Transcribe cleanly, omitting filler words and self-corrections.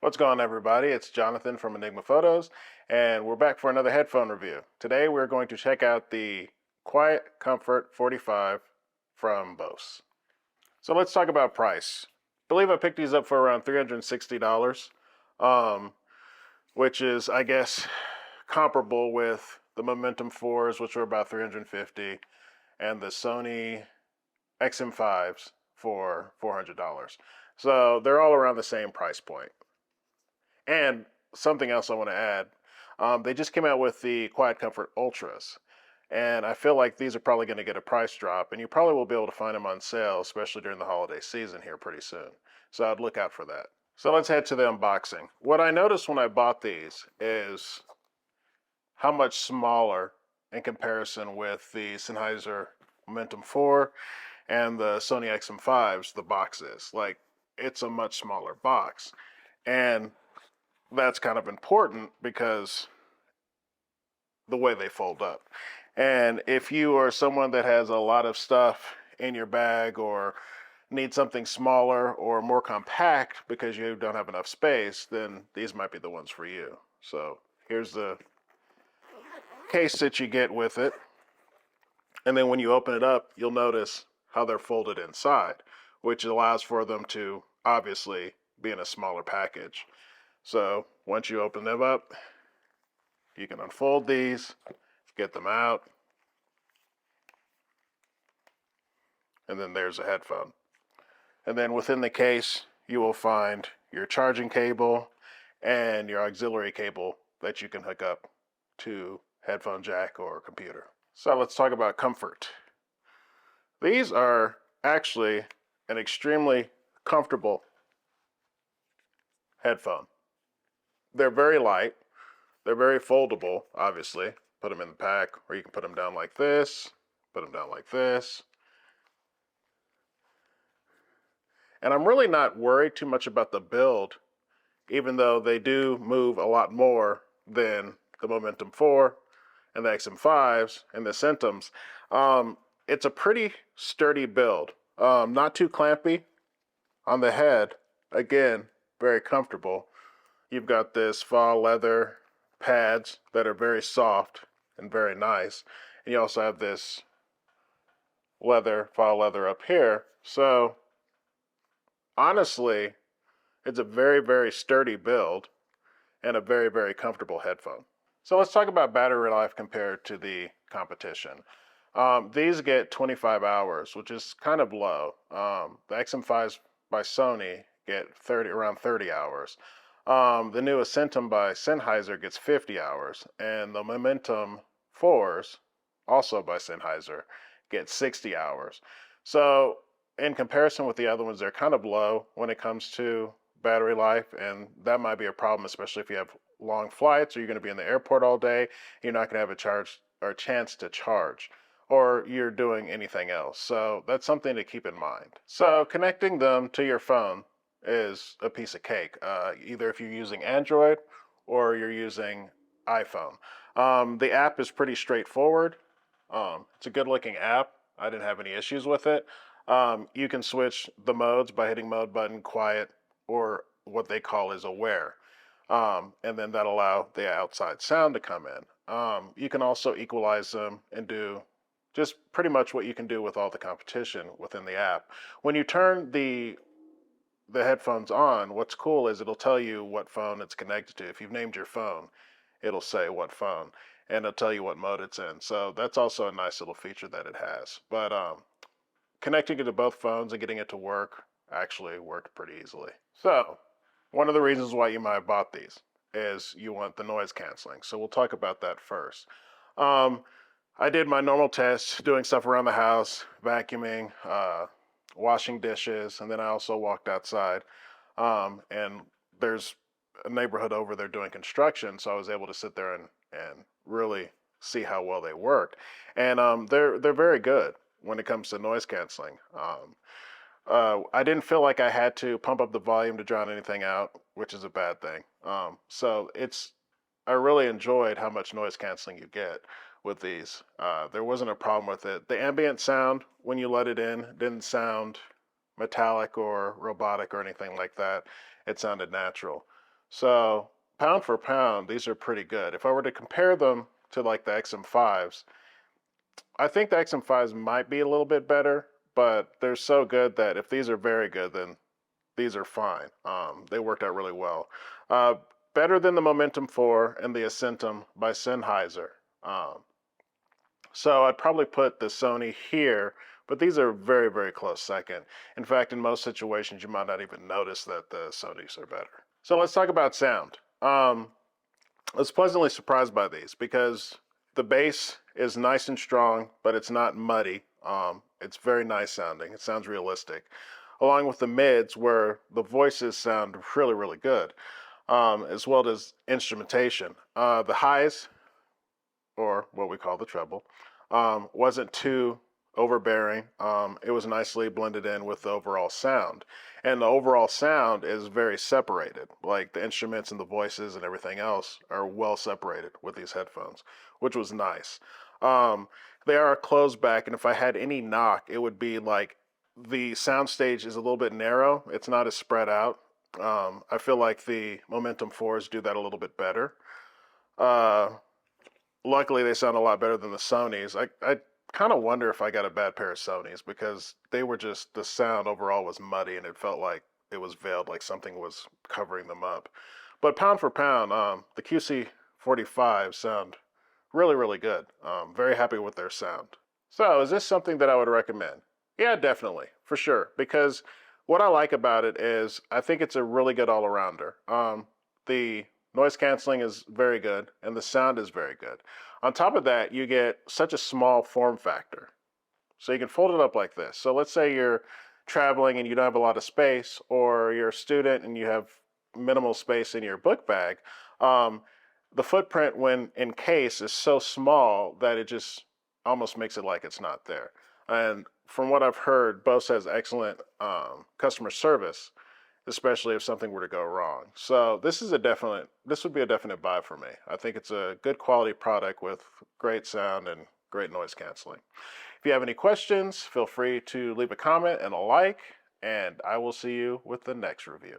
What's going on, everybody? It's Jonathan from Enigma Photos, and we're back for another headphone review. Today we're going to check out the QuietComfort 45 from Bose. So let's talk about price. I believe I picked these up for around $360, which is, I guess, comparable with the Momentum 4s, which were about $350, and the Sony XM5s for $400. So they're all around the same price point. And something else I want to add, they just came out with the QuietComfort Ultras. And I feel like these are probably going to get a price drop, and you probably will be able to find them on sale, especially during the holiday season here pretty soon. So I'd look out for that. So let's head to the unboxing. What I noticed when I bought these is how much smaller in comparison with the Sennheiser Momentum 4 and the Sony XM5s the box is. Like, it's a much smaller box. And that's kind of important because the way they fold up. And if you are someone that has a lot of stuff in your bag or need something smaller or more compact because you don't have enough space, then these might be the ones for you. So here's the case that you get with it. And then when you open it up, you'll notice how they're folded inside, which allows for them to obviously be in a smaller package. So once you open them up, you can unfold these, get them out, and then there's a headphone. And then within the case, you will find your charging cable and your auxiliary cable that you can hook up to headphone jack or computer. So let's talk about comfort. These are actually an extremely comfortable headphone. They're very light. They're very foldable, obviously. Put them in the pack, or you can put them down like this, put them down like this. And I'm really not worried too much about the build, even though they do move a lot more than the Momentum 4 and the XM5s and the Centums. It's a pretty sturdy build. Not too clampy on the head. Again, very comfortable. You've got this faux leather pads that are very soft and very nice. And you also have this faux leather up here. So honestly, it's a very, very sturdy build and a very, very comfortable headphone. So let's talk about battery life compared to the competition. These get 25 hours, which is kind of low. The XM5s by Sony get around 30 hours. The newest Centum by Sennheiser gets 50 hours, and the Momentum 4s, also by Sennheiser, get 60 hours. So in comparison with the other ones, they're kind of low when it comes to battery life, and that might be a problem, especially if you have long flights or you're going to be in the airport all day. You're not going to have a chance to charge, or you're doing anything else. So that's something to keep in mind. So connecting them to your phone is a piece of cake, either if you're using Android or you're using iPhone. The app is pretty straightforward. It's a good looking app. I didn't have any issues with it. You can switch the modes by hitting mode button, quiet, or what they call is aware. And then that'll allow the outside sound to come in. You can also equalize them and do just pretty much what you can do with all the competition within the app. When you turn the headphones on, what's cool is it'll tell you what phone it's connected to. If you've named your phone, it'll say what phone, and it'll tell you what mode it's in. So that's also a nice little feature that it has. But connecting it to both phones and getting it to work actually worked pretty easily. So one of the reasons why you might have bought these is you want the noise canceling. So we'll talk about that first. I did my normal tests, doing stuff around the house, vacuuming, washing dishes, and then I also walked outside. And there's a neighborhood over there doing construction, so I was able to sit there and really see how well they worked. And they're very good when it comes to noise canceling. I didn't feel like I had to pump up the volume to drown anything out, which is a bad thing. I really enjoyed how much noise canceling you get with these. There wasn't a problem with it. The ambient sound, when you let it in, didn't sound metallic or robotic or anything like that. It sounded natural. So pound for pound, these are pretty good. If I were to compare them to like the XM5s, I think the XM5s might be a little bit better, but they're so good that if these are very good, then these are fine. They worked out really well. Uh, Better than the Momentum 4 and the Ascentum by Sennheiser. Um, so I'd probably put the Sony here, but these are very, very close second. In fact, in most situations, you might not even notice that the Sonys are better. So let's talk about sound. I was pleasantly surprised by these because the bass is nice and strong, but it's not muddy. It's very nice sounding. It sounds realistic, along with the mids where the voices sound really, really good, as well as instrumentation. The highs, or what we call the treble, wasn't too overbearing. It was nicely blended in with the overall sound. And the overall sound is very separated. Like the instruments and the voices and everything else are well separated with these headphones, which was nice. They are closed back, and if I had any knock, it would be like the soundstage is a little bit narrow. It's not as spread out. I feel like the Momentum 4s do that a little bit better. Uh, Luckily, they sound a lot better than the Sonys. I kind of wonder if I got a bad pair of Sonys because they were just, the sound overall was muddy and it felt like it was veiled, like something was covering them up. But pound for pound, the QC45 sound really, really good. Very happy with their sound. So, is this something that I would recommend? Yeah, definitely, for sure. Because what I like about it is I think it's a really good all-arounder. The noise canceling is very good, and the sound is very good. On top of that, you get such a small form factor. So you can fold it up like this. So let's say you're traveling and you don't have a lot of space, or you're a student and you have minimal space in your book bag. Um, the footprint when in case is so small that it just almost makes it like it's not there. And from what I've heard, Bose has excellent customer service, especially if something were to go wrong. So this would be a definite buy for me. I think it's a good quality product with great sound and great noise canceling. If you have any questions, feel free to leave a comment and a like, and I will see you with the next review.